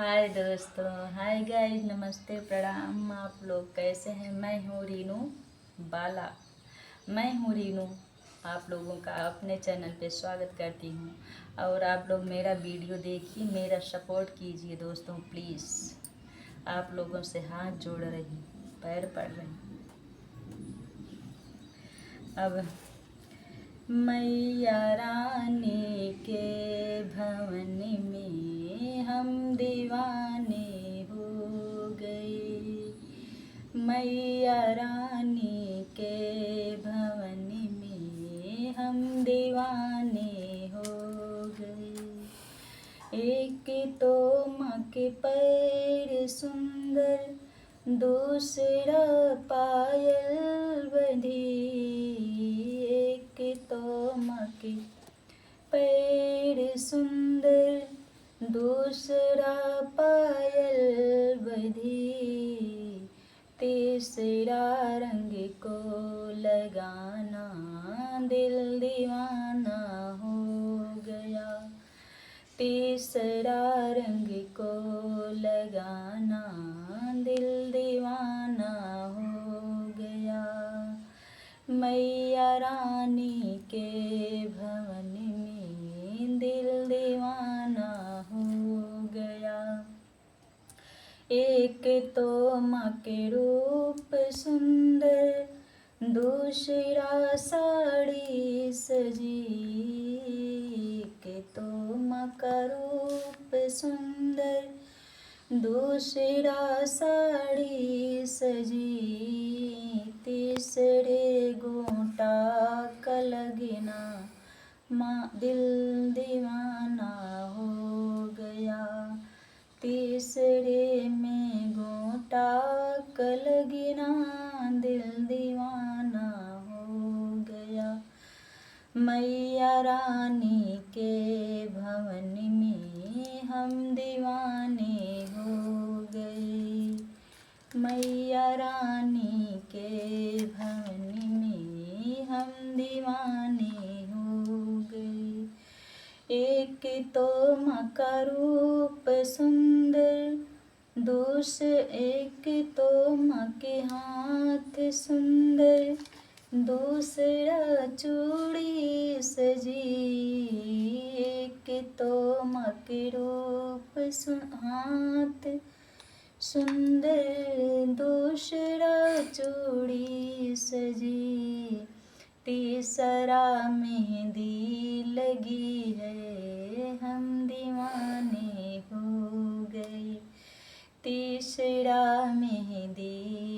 हाय दोस्तों, hi guys, नमस्ते, प्रणाम। आप लोग कैसे हैं? मैं हूँ रीनू बाला। मैं हूँ रीनू। आप लोगों का अपने चैनल पे स्वागत करती हूँ। और आप लोग मेरा वीडियो देखिए, मेरा सपोर्ट कीजिए दोस्तों, प्लीज़। आप लोगों से हाथ जोड़ रही, पैर पड़ रही। अब मैया रानी के भवन में हम दीवाने हो गए। मैया रानी के भवन में हम दीवाने हो गए। एक तो माँ के पैर सुंदर, दूसरा पायल बंधी। एक तो माँ के पैर सुंदर, दूसरा पायल बंधी। तीसरा रंग को लगाना, दिल दीवाना हो गया। तीसरा रंग को लगाना, दिल दीवाना हो गया। मैया रानी के भवन में दिल दीवाना हो गया। एक तो माँ के रूप सुंदर, दूसरा साड़ी सजी। एक तो माँ का रूप सुंदर, दूसरा साड़ी सजी। तीसरे गोटा का लगना, माँ दिल दीवाना हो गया। तीसरे में गोटा का लगना, दिल दीवाना हो गया। मैया रानी के भवन में हम दीवाने हो गए। मैया रानी के भवन में हम दीवाने हो गए। एक तो माँ का रूप सुंदर, एक तो माँ के हाथ सुंदर, दूसरा चूड़ी सजी। एक तो माँ के रूप हाथ सुंदर, दूसरा चूड़ी सजी। तीसरा मेहंदी लगी है, हम दीवाने हो गए। तीसरा मेहंदी